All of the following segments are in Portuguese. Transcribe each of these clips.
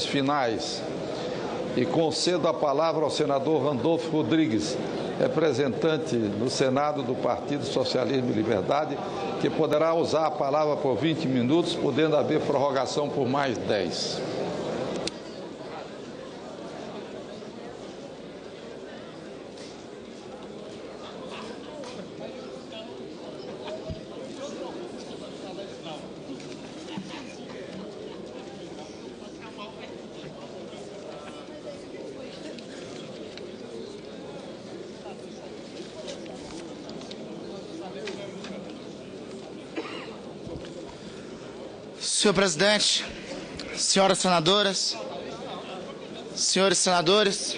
Finais e concedo a palavra ao senador Randolfo Rodrigues, representante no Senado do Partido Socialismo e Liberdade, que poderá usar a palavra por 20 minutos, podendo haver prorrogação por mais 10. Senhor presidente, senhoras senadoras, senhores senadores,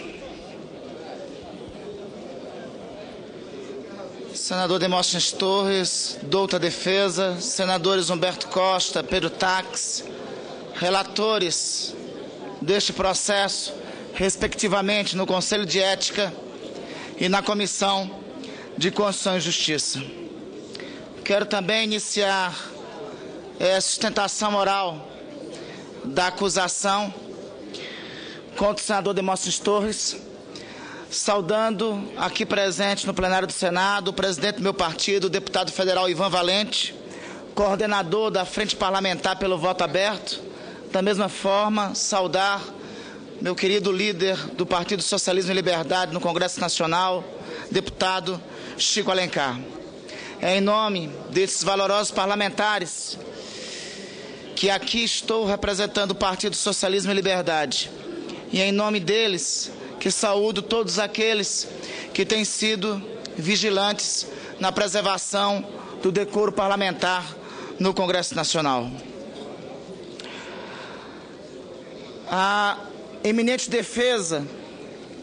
senador Demóstenes Torres, douta defesa, senadores Humberto Costa, Pedro Taques, relatores deste processo, respectivamente no Conselho de Ética e na Comissão de Constituição e Justiça. Quero também iniciar a sustentação oral da acusação contra o senador Demóstenes Torres, saudando aqui presente no plenário do Senado o presidente do meu partido, o deputado federal Ivan Valente, coordenador da Frente Parlamentar pelo Voto Aberto. Da mesma forma, saudar meu querido líder do Partido Socialismo e Liberdade no Congresso Nacional, deputado Chico Alencar. É em nome desses valorosos parlamentares que aqui estou representando o Partido Socialismo e Liberdade, e em nome deles que saúdo todos aqueles que têm sido vigilantes na preservação do decoro parlamentar no Congresso Nacional. A eminente defesa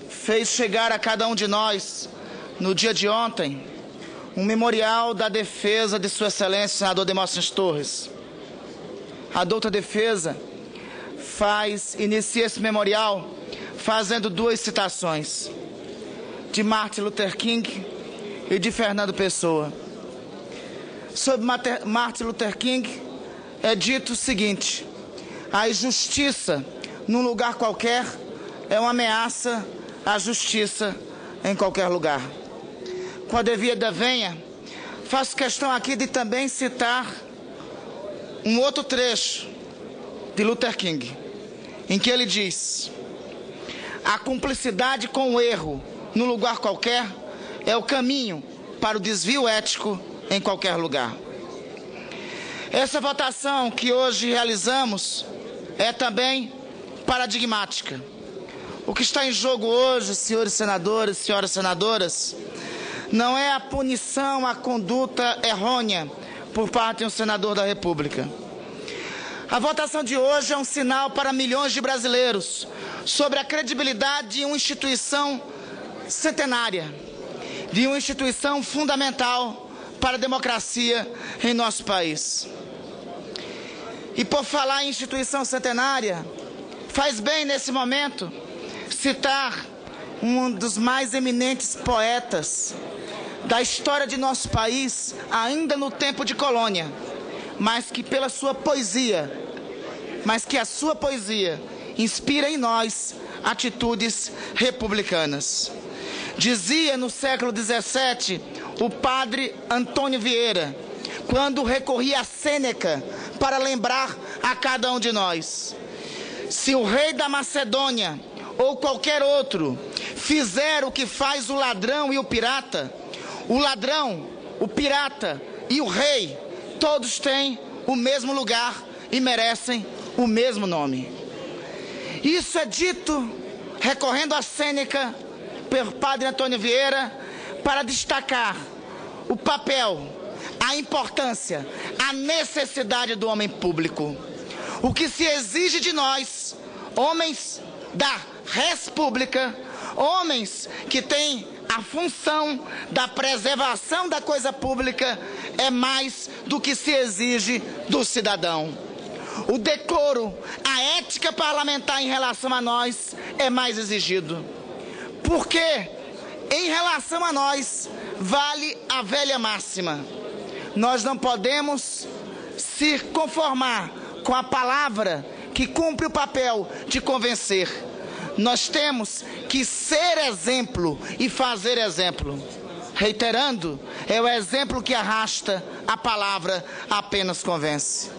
fez chegar a cada um de nós, no dia de ontem, um memorial da defesa de Sua Excelência, senador Demóstenes Torres. A douta defesa inicia esse memorial fazendo duas citações, de Martin Luther King e de Fernando Pessoa. Sobre Martin Luther King é dito o seguinte: a injustiça num lugar qualquer é uma ameaça à justiça em qualquer lugar. Com a devida venha, faço questão aqui de também citar um outro trecho de Luther King, em que ele diz: a cumplicidade com o erro num lugar qualquer é o caminho para o desvio ético em qualquer lugar. Essa votação que hoje realizamos é também paradigmática. O que está em jogo hoje, senhores senadores, senhoras senadoras, não é a punição à conduta errônea por parte de um senador da República. A votação de hoje é um sinal para milhões de brasileiros sobre a credibilidade de uma instituição centenária, de uma instituição fundamental para a democracia em nosso país. E por falar em instituição centenária, faz bem nesse momento citar um dos mais eminentes poetas da história de nosso país, ainda no tempo de colônia, mas que a sua poesia inspira em nós atitudes republicanas. Dizia no século XVII o padre Antônio Vieira, quando recorria a Sêneca para lembrar a cada um de nós: se o rei da Macedônia ou qualquer outro fizer o que faz o ladrão e o pirata, o ladrão, o pirata e o rei, todos têm o mesmo lugar e merecem o mesmo nome. Isso é dito recorrendo a Sêneca pelo padre Antônio Vieira para destacar o papel, a importância, a necessidade do homem público. O que se exige de nós, homens da República, homens que têm a função da preservação da coisa pública, é mais do que se exige do cidadão. O decoro, a ética parlamentar em relação a nós é mais exigido. Porque, em relação a nós, vale a velha máxima: nós não podemos se conformar com a palavra que que cumpre o papel de convencer. Nós temos que ser exemplo e fazer exemplo. Reiterando, é o exemplo que arrasta, a palavra apenas convence.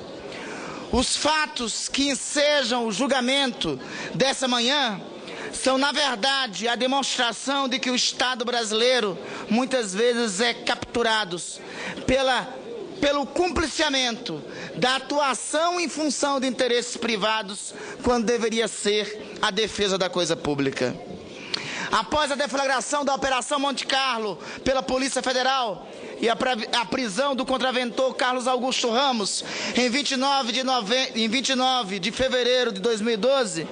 Os fatos que ensejam o julgamento dessa manhã são, na verdade, a demonstração de que o Estado brasileiro muitas vezes é capturado pelo cumpliciamento da atuação em função de interesses privados, quando deveria ser a defesa da coisa pública. Após a deflagração da Operação Monte Carlo pela Polícia Federal e a prisão do contraventor Carlos Augusto Ramos em 29 de fevereiro de 2012,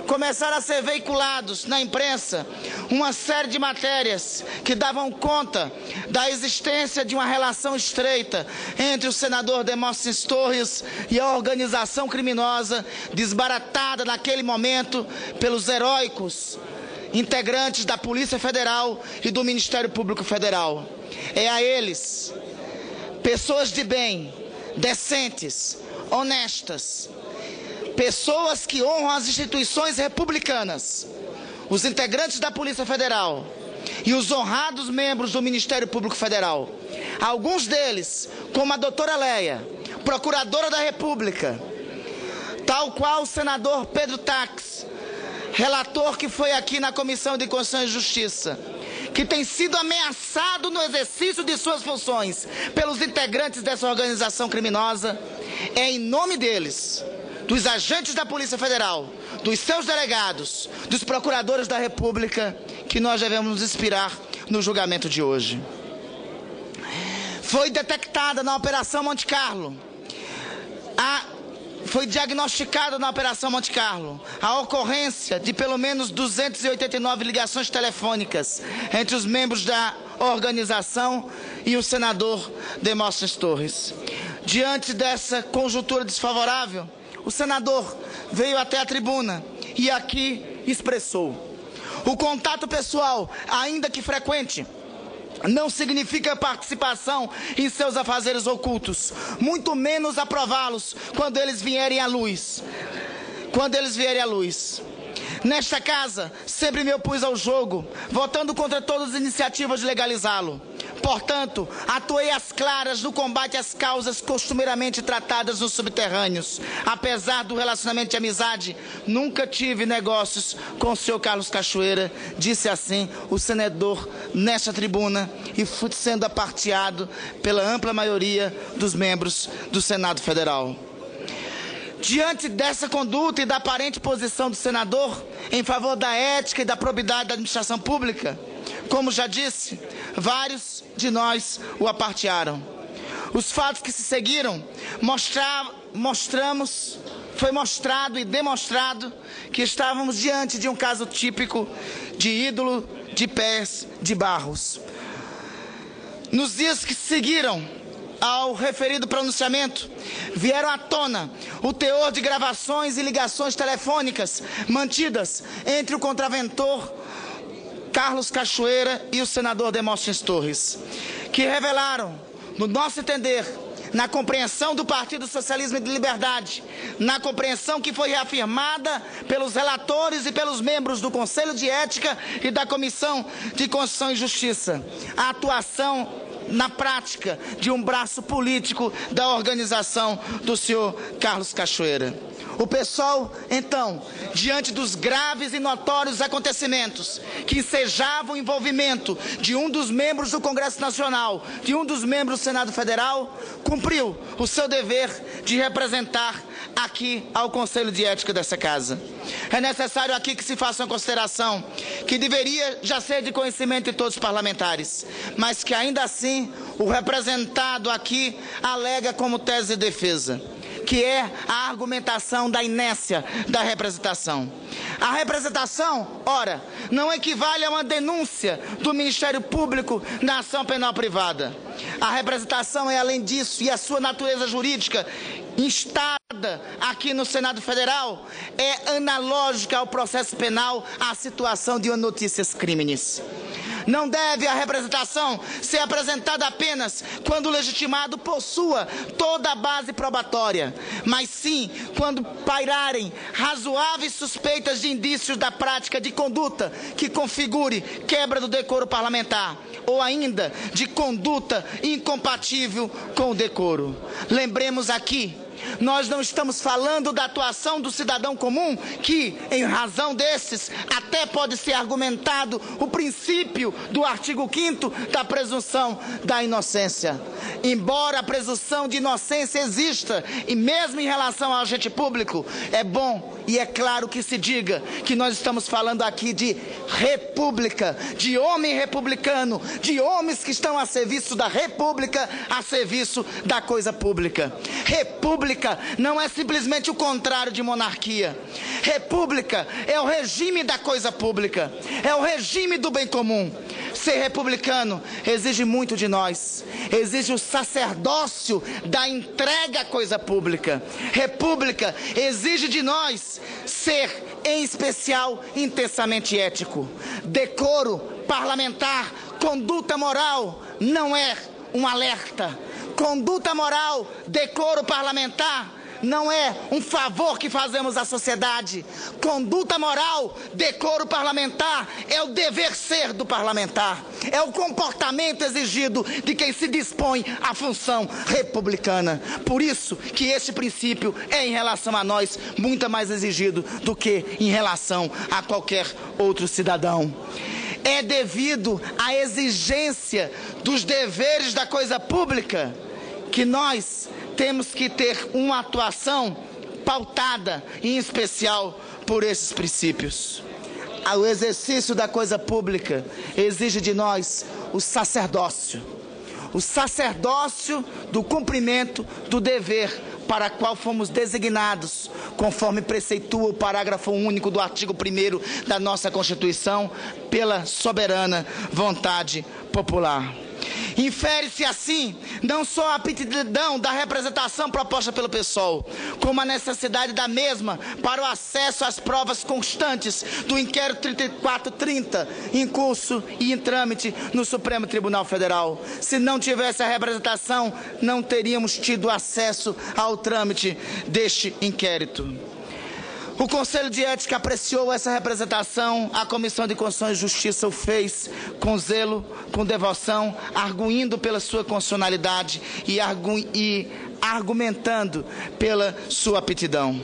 começaram a ser veiculados na imprensa uma série de matérias que davam conta da existência de uma relação estreita entre o senador Demóstenes Torres e a organização criminosa desbaratada naquele momento pelos heróicos integrantes da Polícia Federal e do Ministério Público Federal. É a eles, pessoas de bem, decentes, honestas, pessoas que honram as instituições republicanas, os integrantes da Polícia Federal e os honrados membros do Ministério Público Federal. Alguns deles, como a doutora Leia, procuradora da República, tal qual o senador Pedro Tax, relator que foi aqui na Comissão de Constituição e Justiça, que tem sido ameaçado no exercício de suas funções pelos integrantes dessa organização criminosa. É em nome deles, dos agentes da Polícia Federal, dos seus delegados, dos procuradores da República, que nós devemos nos inspirar no julgamento de hoje. Foi detectada na Operação Monte Carlo, foi diagnosticada na Operação Monte Carlo a ocorrência de pelo menos 289 ligações telefônicas entre os membros da organização e o senador Demóstenes Torres. Diante dessa conjuntura desfavorável, o senador veio até a tribuna e aqui expressou: o contato pessoal, ainda que frequente, não significa participação em seus afazeres ocultos, muito menos aprová-los quando eles vierem à luz. Nesta casa, sempre me opus ao jogo, votando contra todas as iniciativas de legalizá-lo. Portanto, atuei às claras no combate às causas costumeiramente tratadas nos subterrâneos. Apesar do relacionamento de amizade, nunca tive negócios com o senhor Carlos Cachoeira, disse assim o senador nesta tribuna, e foi sendo aparteado pela ampla maioria dos membros do Senado Federal. Diante dessa conduta e da aparente posição do senador em favor da ética e da probidade da administração pública, como já disse, vários de nós o apartearam. Os fatos que se seguiram foi mostrado e demonstrado que estávamos diante de um caso típico de ídolo de pés de barros. Nos dias que seguiram ao referido pronunciamento, vieram à tona o teor de gravações e ligações telefônicas mantidas entre o contraventor Carlos Cachoeira e o senador Demóstenes Torres, que revelaram, no nosso entender, na compreensão do Partido Socialismo e de Liberdade, na compreensão que foi reafirmada pelos relatores e pelos membros do Conselho de Ética e da Comissão de Constituição e Justiça, a atuação na prática de um braço político da organização do senhor Carlos Cachoeira. O pessoal, então, diante dos graves e notórios acontecimentos que ensejavam o envolvimento de um dos membros do Congresso Nacional, de um dos membros do Senado Federal, cumpriu o seu dever de representar aqui ao Conselho de Ética dessa Casa. É necessário aqui que se faça uma consideração que deveria já ser de conhecimento de todos os parlamentares, mas que ainda assim o representado aqui alega como tese de defesa, que é a argumentação da inércia da representação. A representação, ora, não equivale a uma denúncia do Ministério Público na ação penal privada. A representação é, além disso, e a sua natureza jurídica instada aqui no Senado Federal, é analógica ao processo penal à situação de notícias crimes. Não deve a representação ser apresentada apenas quando o legitimado possua toda a base probatória, mas sim quando pairarem razoáveis suspeitas de indícios da prática de conduta que configure quebra do decoro parlamentar, ou ainda de conduta incompatível com o decoro. Lembremos aqui, nós não estamos falando da atuação do cidadão comum, que, em razão desses, até pode ser argumentado o princípio do artigo 5º da presunção da inocência. Embora a presunção de inocência exista, e mesmo em relação ao agente público, é bom e é claro que se diga que nós estamos falando aqui de república, de homem republicano, de homens que estão a serviço da república, a serviço da coisa pública. República não é simplesmente o contrário de monarquia. República é o regime da coisa pública, é o regime do bem comum. Ser republicano exige muito de nós, exige o sacerdócio da entrega à coisa pública. República exige de nós ser, em especial, intensamente ético. Decoro parlamentar, conduta moral, não é um alerta. Conduta moral, decoro parlamentar, não é um favor que fazemos à sociedade. Conduta moral, decoro parlamentar, é o dever ser do parlamentar. É o comportamento exigido de quem se dispõe à função republicana. Por isso que este princípio é, em relação a nós, muito mais exigido do que em relação a qualquer outro cidadão. É devido à exigência dos deveres da coisa pública que nós temos que ter uma atuação pautada, em especial, por esses princípios. O exercício da coisa pública exige de nós o sacerdócio do cumprimento do dever para qual fomos designados, conforme preceitua o parágrafo único do artigo 1º da nossa Constituição, pela soberana vontade popular. Infere-se assim, não só a aptidão da representação proposta pelo PSOL, como a necessidade da mesma para o acesso às provas constantes do inquérito 3430, em curso e em trâmite no Supremo Tribunal Federal. Se não tivesse a representação, não teríamos tido acesso ao trâmite deste inquérito. O Conselho de Ética apreciou essa representação, a Comissão de Constituição e Justiça o fez com zelo, com devoção, arguindo pela sua constitucionalidade e argumentando pela sua aptidão.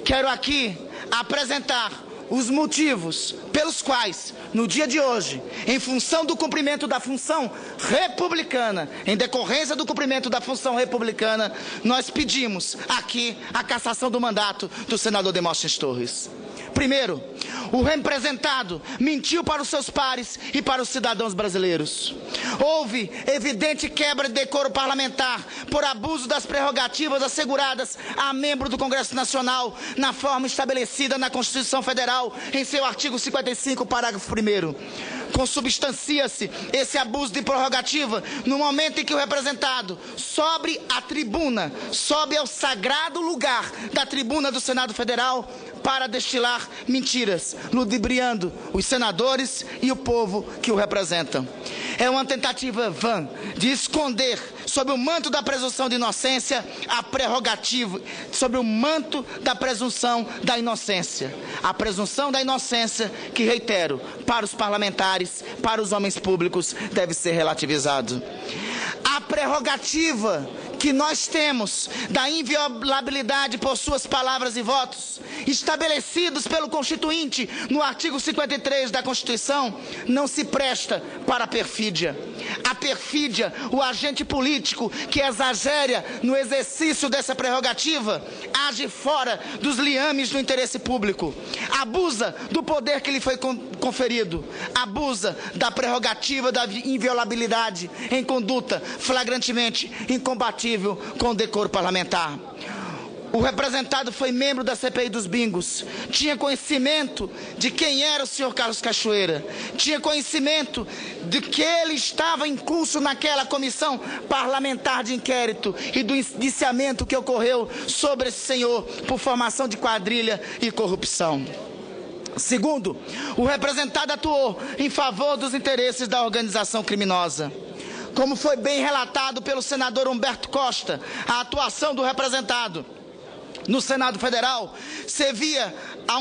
Quero aqui apresentar os motivos pelos quais, no dia de hoje, em função do cumprimento da função republicana, em decorrência do cumprimento da função republicana, nós pedimos aqui a cassação do mandato do senador Demóstenes Torres. Primeiro, o representado mentiu para os seus pares e para os cidadãos brasileiros. Houve evidente quebra de decoro parlamentar por abuso das prerrogativas asseguradas a membro do Congresso Nacional na forma estabelecida na Constituição Federal em seu artigo 55, parágrafo 1º. Consubstancia-se esse abuso de prerrogativa no momento em que o representado sobe à tribuna, sobe ao sagrado lugar da tribuna do Senado Federal para destilar mentiras, ludibriando os senadores e o povo que o representam. É uma tentativa vã de esconder, sob o manto da presunção de inocência, a prerrogativa, sob o manto da presunção da inocência. A presunção da inocência, que, reitero, para os parlamentares, para os homens públicos, deve ser relativizado. A prerrogativa que nós temos da inviolabilidade por suas palavras e votos, estabelecidos pelo Constituinte no artigo 53 da Constituição, não se presta para a perfídia. A perfídia, o agente político que exagera no exercício dessa prerrogativa, age fora dos liames do interesse público, abusa do poder que lhe foi conferido, abusa da prerrogativa da inviolabilidade em conduta flagrantemente incompatível com o decoro parlamentar. O representado foi membro da CPI dos bingos, tinha conhecimento de quem era o senhor Carlos Cachoeira, tinha conhecimento de que ele estava em curso naquela comissão parlamentar de inquérito e do indiciamento que ocorreu sobre esse senhor por formação de quadrilha e corrupção. Segundo, o representado atuou em favor dos interesses da organização criminosa. Como foi bem relatado pelo senador Humberto Costa, a atuação do representado no Senado Federal servia a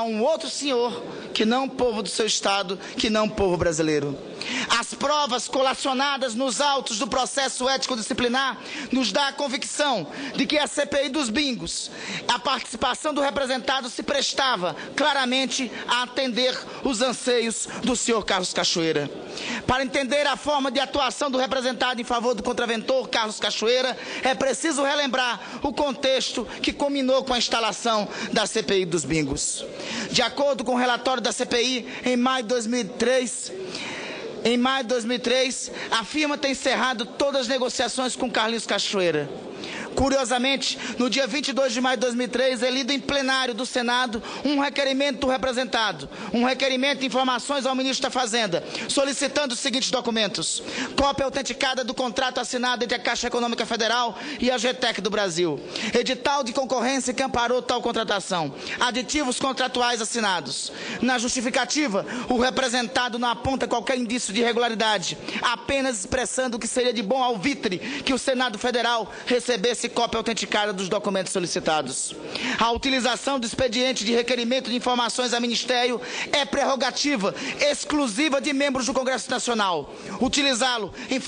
um outro senhor, que não o povo do seu estado, que não o povo brasileiro. As provas colacionadas nos autos do processo ético-disciplinar nos dá a convicção de que a CPI dos bingos, a participação do representado se prestava claramente a atender os anseios do senhor Carlos Cachoeira. Para entender a forma de atuação do representado em favor do contraventor Carlos Cachoeira, é preciso relembrar o contexto que culminou com a instalação da CPI dos bingos. De acordo com o relatório da CPI, em maio de 2003, a firma tem encerrado todas as negociações com Carlinhos Cachoeira. Curiosamente, no dia 22 de maio de 2003, é lido em plenário do Senado um requerimento do representado, um requerimento de informações ao ministro da Fazenda, solicitando os seguintes documentos: cópia autenticada do contrato assinado entre a Caixa Econômica Federal e a GTEC do Brasil, edital de concorrência que amparou tal contratação, aditivos contratuais assinados. Na justificativa, o representado não aponta qualquer indício de irregularidade, apenas expressando que seria de bom alvitre que o Senado Federal recebesse cópia autenticada dos documentos solicitados. A utilização do expediente de requerimento de informações a Ministério é prerrogativa exclusiva de membros do Congresso Nacional. Utilizá-lo em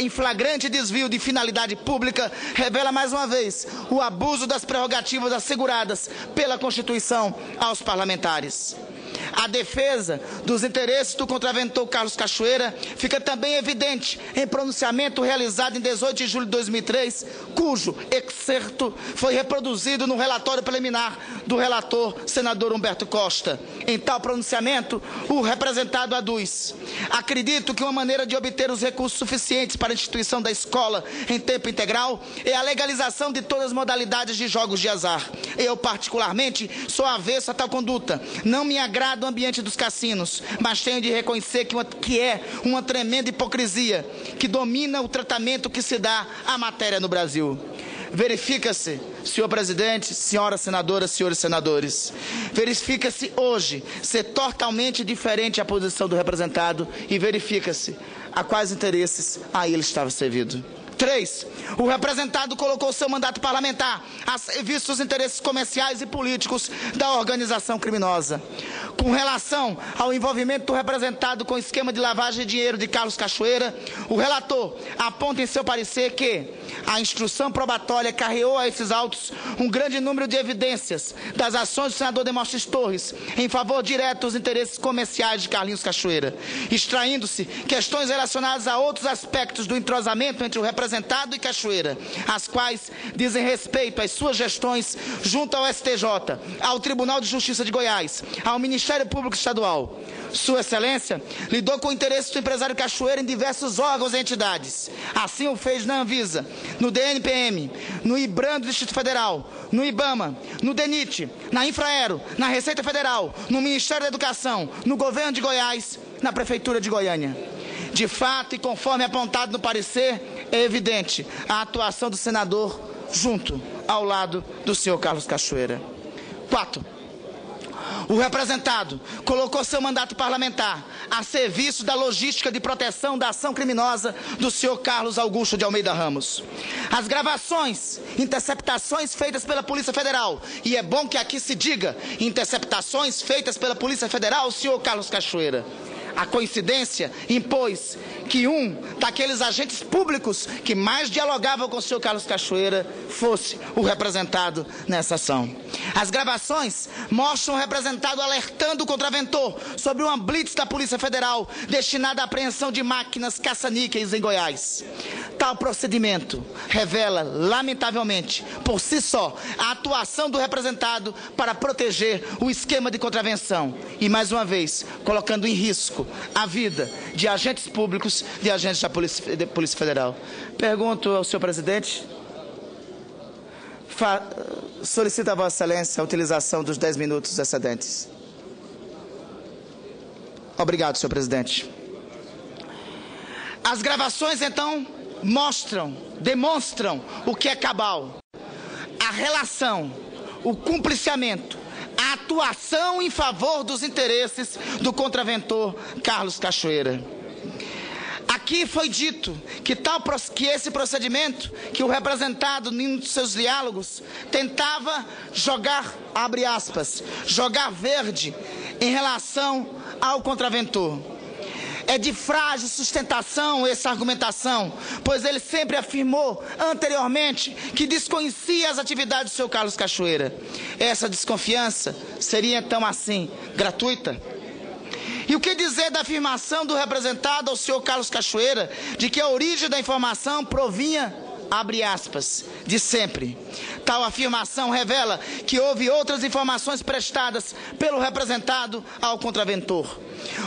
flagrante desvio de finalidade pública revela mais uma vez o abuso das prerrogativas asseguradas pela Constituição aos parlamentares. A defesa dos interesses do contraventor Carlos Cachoeira fica também evidente em pronunciamento realizado em 18 de julho de 2003, cujo excerto foi reproduzido no relatório preliminar do relator senador Humberto Costa. Em tal pronunciamento, o representado aduz: acredito que uma maneira de obter os recursos suficientes para a instituição da escola em tempo integral é a legalização de todas as modalidades de jogos de azar. Eu, particularmente, sou avesso a tal conduta. Não me agrada o ambiente dos cassinos, mas tenho de reconhecer que é uma tremenda hipocrisia que domina o tratamento que se dá à matéria no Brasil. Verifica-se, senhor presidente, senhoras senadoras, senhores senadores, verifica-se hoje ser totalmente diferente a posição do representado e verifica-se a quais interesses a ele estava servido. 3. O representado colocou seu mandato parlamentar a serviço dos interesses comerciais e políticos da organização criminosa. Com relação ao envolvimento do representado com o esquema de lavagem de dinheiro de Carlos Cachoeira, o relator aponta em seu parecer que a instrução probatória carreou a esses autos um grande número de evidências das ações do senador Demóstenes Torres em favor direto dos interesses comerciais de Carlinhos Cachoeira, extraindo-se questões relacionadas a outros aspectos do entrosamento entre o representado e Cachoeira, as quais dizem respeito às suas gestões junto ao STJ, ao Tribunal de Justiça de Goiás, ao Ministério Público Estadual. Sua Excelência lidou com o interesse do empresário Cachoeira em diversos órgãos e entidades. Assim o fez na Anvisa, no DNPM, no IBRAM do Distrito Federal, no IBAMA, no DENIT, na Infraero, na Receita Federal, no Ministério da Educação, no Governo de Goiás, na Prefeitura de Goiânia. De fato, e conforme apontado no parecer, é evidente a atuação do senador junto ao lado do senhor Carlos Cachoeira. 4. O representado colocou seu mandato parlamentar a serviço da logística de proteção da ação criminosa do senhor Carlos Augusto de Almeida Ramos. As gravações, interceptações feitas pela Polícia Federal, e é bom que aqui se diga, interceptações feitas pela Polícia Federal ao senhor Carlos Cachoeira. A coincidência impôs que um daqueles agentes públicos que mais dialogavam com o senhor Carlos Cachoeira fosse o representado nessa ação. As gravações mostram o representado alertando o contraventor sobre uma blitz da Polícia Federal destinada à apreensão de máquinas caça-níqueis em Goiás. Tal procedimento revela, lamentavelmente, por si só, a atuação do representado para proteger o esquema de contravenção e, mais uma vez, colocando em risco a vida de agentes públicos, de agentes da Polícia Federal. Pergunto ao senhor presidente, solicita a Vossa Excelência a utilização dos 10 minutos excedentes. Obrigado, senhor presidente. As gravações, então, demonstram o que é cabal. A relação, o cumpliciamento, atuação em favor dos interesses do contraventor Carlos Cachoeira. Aqui foi dito que esse procedimento, que o representado em um de seus diálogos tentava jogar, abre aspas, jogar verde em relação ao contraventor. É de frágil sustentação essa argumentação, pois ele sempre afirmou anteriormente que desconhecia as atividades do seu Carlos Cachoeira. Essa desconfiança seria então assim, gratuita? E o que dizer da afirmação do representado ao senhor Carlos Cachoeira de que a origem da informação provinha, abre aspas, de sempre? Tal afirmação revela que houve outras informações prestadas pelo representado ao contraventor.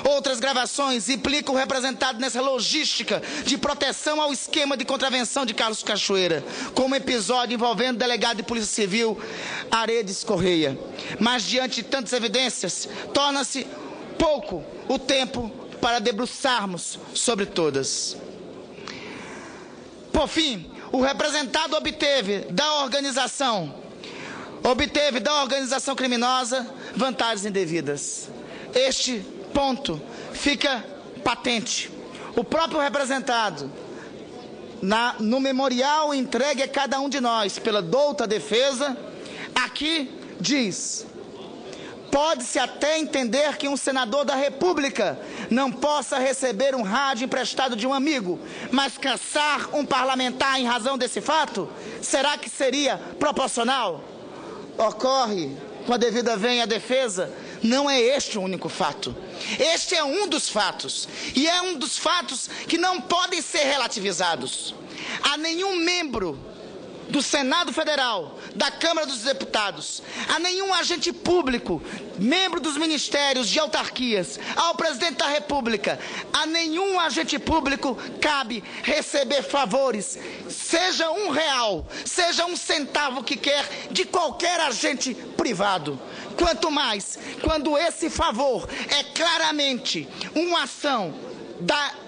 Outras gravações implicam o representado nessa logística de proteção ao esquema de contravenção de Carlos Cachoeira, como episódio envolvendo o delegado de Polícia Civil Aredes Correia. Mas diante de tantas evidências, torna-se pouco o tempo para debruçarmos sobre todas. Por fim, o representado obteve da organização criminosa vantagens indevidas. Este ponto fica patente. O próprio representado, no memorial entregue a cada um de nós pela douta defesa, aqui diz: pode-se até entender que um senador da República não possa receber um rádio emprestado de um amigo, mas caçar um parlamentar em razão desse fato? Será que seria proporcional? Ocorre, com a devida vênia à defesa, não é este o único fato. Este é um dos fatos, e é um dos fatos que não podem ser relativizados. A nenhum membro do Senado Federal, da Câmara dos Deputados, a nenhum agente público, membro dos ministérios de autarquias, ao presidente da República, a nenhum agente público cabe receber favores, seja R$1, seja 1 centavo que quer, de qualquer agente privado. Quanto mais quando esse favor é claramente uma ação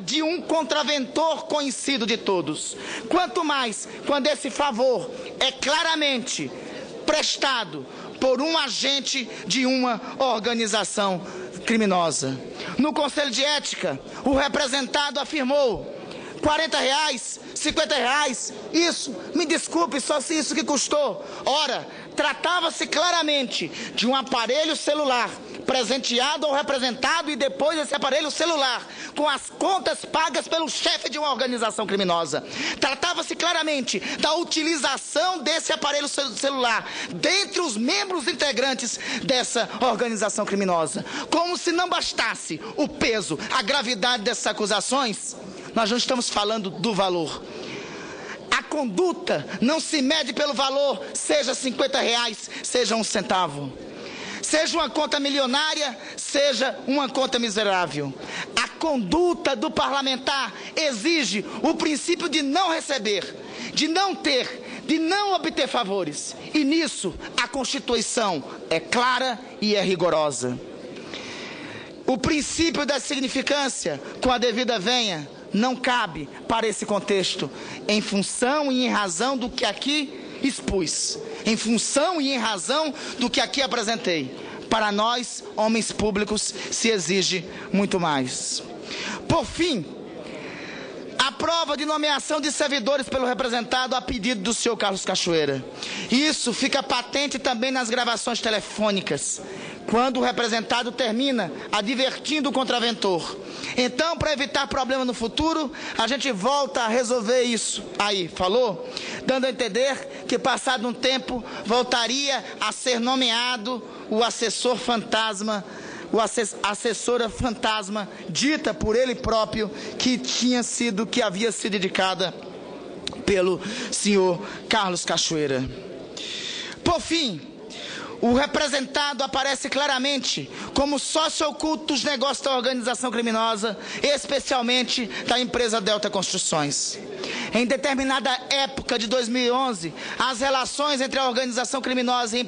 de um contraventor conhecido de todos. Quanto mais quando esse favor é claramente prestado por um agente de uma organização criminosa. No Conselho de Ética, o representado afirmou: R$40, R$50, isso, me desculpe, só se isso que custou. Ora, tratava-se claramente de um aparelho celular presenteado ao representado e depois esse aparelho celular com as contas pagas pelo chefe de uma organização criminosa. Tratava-se claramente da utilização desse aparelho celular dentre os membros integrantes dessa organização criminosa. Como se não bastasse o peso, a gravidade dessas acusações, nós não estamos falando do valor. A conduta não se mede pelo valor, seja R$50, seja 1 centavo. Seja uma conta milionária, seja uma conta miserável. A conduta do parlamentar exige o princípio de não receber, de não ter, de não obter favores. E nisso a Constituição é clara e é rigorosa. O princípio da significância, com a devida vênia, não cabe para esse contexto, em função e em razão do que aqui expus, em função e em razão do que aqui apresentei. Para nós, homens públicos, se exige muito mais. Por fim, a prova de nomeação de servidores pelo representado a pedido do senhor Carlos Cachoeira. Isso fica patente também nas gravações telefônicas, quando o representado termina advertindo o contraventor. Então, para evitar problema no futuro, a gente volta a resolver isso. Aí, falou? Dando a entender que, passado um tempo, voltaria a ser nomeado o assessor fantasma, a assessora fantasma, dita por ele próprio, que havia sido indicada pelo senhor Carlos Cachoeira. Por fim, o representado aparece claramente como sócio oculto dos negócios da organização criminosa, especialmente da empresa Delta Construções. Em determinada época de 2011, as relações entre a organização criminosa e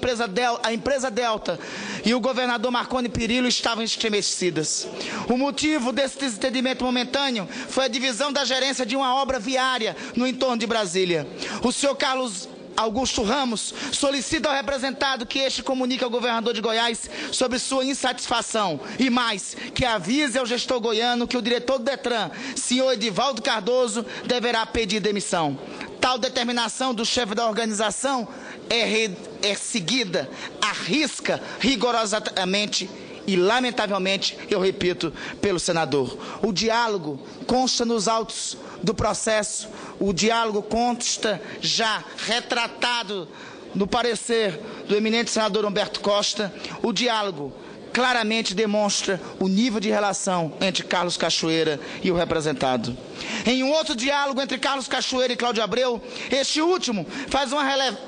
a empresa Delta e o governador Marconi Perillo estavam estremecidas. O motivo desse desentendimento momentâneo foi a divisão da gerência de uma obra viária no entorno de Brasília. O senhor Carlos Augusto Ramos, solicita ao representado que este comunique ao governador de Goiás sobre sua insatisfação e mais, que avise ao gestor goiano que o diretor do Detran, senhor Edivaldo Cardoso, deverá pedir demissão. Tal determinação do chefe da organização é seguida à risca rigorosamente e, lamentavelmente, eu repito, pelo senador. O diálogo consta nos autos do processo, o diálogo consta já retratado no parecer do eminente senador Humberto Costa. O diálogo claramente demonstra o nível de relação entre Carlos Cachoeira e o representado. Em um outro diálogo entre Carlos Cachoeira e Cláudio Abreu, este último faz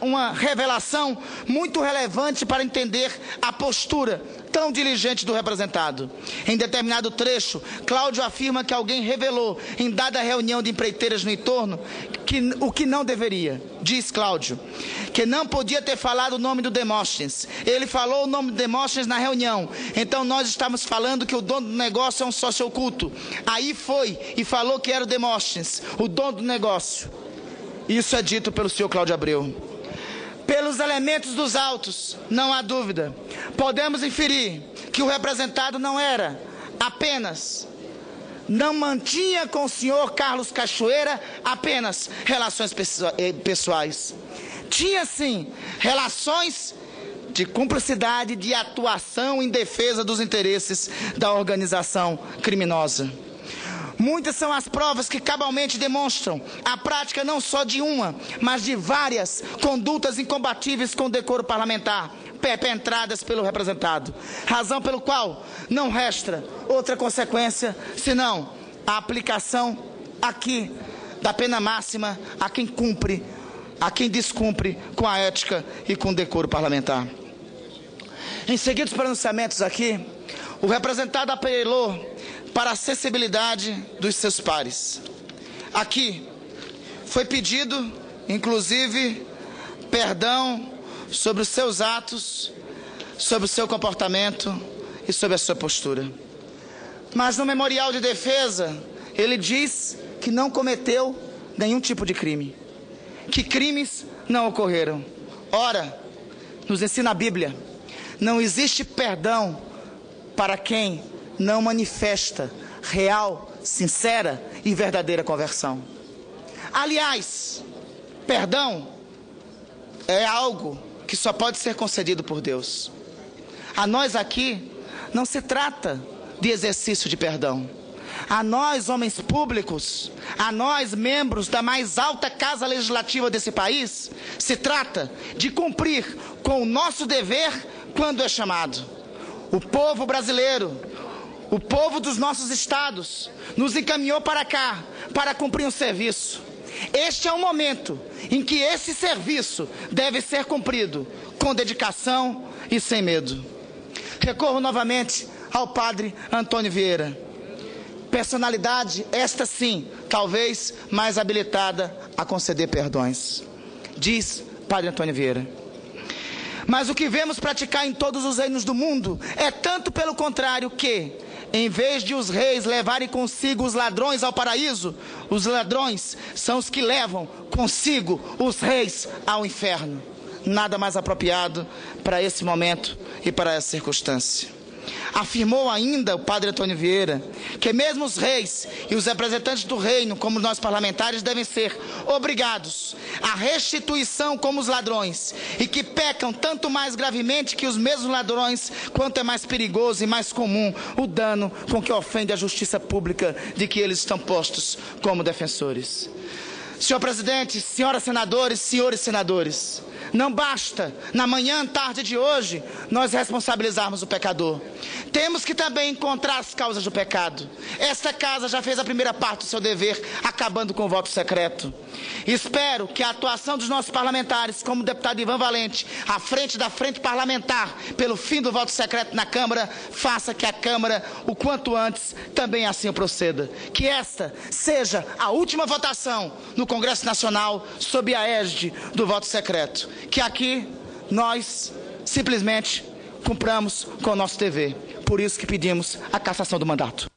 uma revelação muito relevante para entender a postura tão diligente do representado. Em determinado trecho, Cláudio afirma que alguém revelou, em dada reunião de empreiteiras no entorno, o que não deveria. Diz Cláudio, que não podia ter falado o nome do Demóstenes. Ele falou o nome do Demóstenes na reunião. Então nós estávamos falando que o dono do negócio é um sócio oculto. Aí foi e falou que era o Demóstenes, o dono do negócio. Isso é dito pelo senhor Cláudio Abreu. Pelos elementos dos autos, não há dúvida, podemos inferir que o representado não mantinha com o senhor Carlos Cachoeira apenas relações pessoais. Tinha, sim, relações de cumplicidade, de atuação em defesa dos interesses da organização criminosa. Muitas são as provas que cabalmente demonstram a prática não só de uma, mas de várias condutas incompatíveis com o decoro parlamentar, perpetradas pelo representado. Razão pelo qual não resta outra consequência, senão a aplicação aqui da pena máxima a quem descumpre com a ética e com o decoro parlamentar. Em seguidos pronunciamentos aqui, o representado apelou para a sensibilidade dos seus pares. Aqui foi pedido, inclusive, perdão sobre os seus atos, sobre o seu comportamento e sobre a sua postura. Mas no memorial de defesa, ele diz que não cometeu nenhum tipo de crime, que crimes não ocorreram. Ora, nos ensina a Bíblia, não existe perdão para quem não manifesta real, sincera e verdadeira conversão. Aliás, perdão é algo que só pode ser concedido por Deus. A nós aqui não se trata de exercício de perdão. A nós, homens públicos, a nós, membros da mais alta casa legislativa desse país, se trata de cumprir com o nosso dever quando é chamado. O povo brasileiro, o povo dos nossos estados, nos encaminhou para cá, para cumprir um serviço. Este é o momento em que esse serviço deve ser cumprido com dedicação e sem medo. Recorro novamente ao padre Antônio Vieira. Personalidade, esta sim, talvez mais habilitada a conceder perdões. Diz padre Antônio Vieira. Mas o que vemos praticar em todos os reinos do mundo é tanto pelo contrário que, em vez de os reis levarem consigo os ladrões ao paraíso, os ladrões são os que levam consigo os reis ao inferno. Nada mais apropriado para esse momento e para essa circunstância. Afirmou ainda o padre Antônio Vieira que mesmo os reis e os representantes do reino, como nós parlamentares, devem ser obrigados à restituição como os ladrões, e que pecam tanto mais gravemente que os mesmos ladrões, quanto é mais perigoso e mais comum o dano com que ofende a justiça pública de que eles estão postos como defensores. Senhor presidente, senhoras senadores, senhores senadores, não basta, na manhã, tarde de hoje, nós responsabilizarmos o pecador. Temos que também encontrar as causas do pecado. Esta casa já fez a primeira parte do seu dever, acabando com o voto secreto. Espero que a atuação dos nossos parlamentares, como o deputado Ivan Valente, à frente da frente parlamentar, pelo fim do voto secreto na Câmara, faça que a Câmara, o quanto antes, também assim o proceda. Que esta seja a última votação no Congresso Nacional sob a égide do voto secreto. Que aqui nós simplesmente cumpramos com o nosso dever. Por isso que pedimos a cassação do mandato.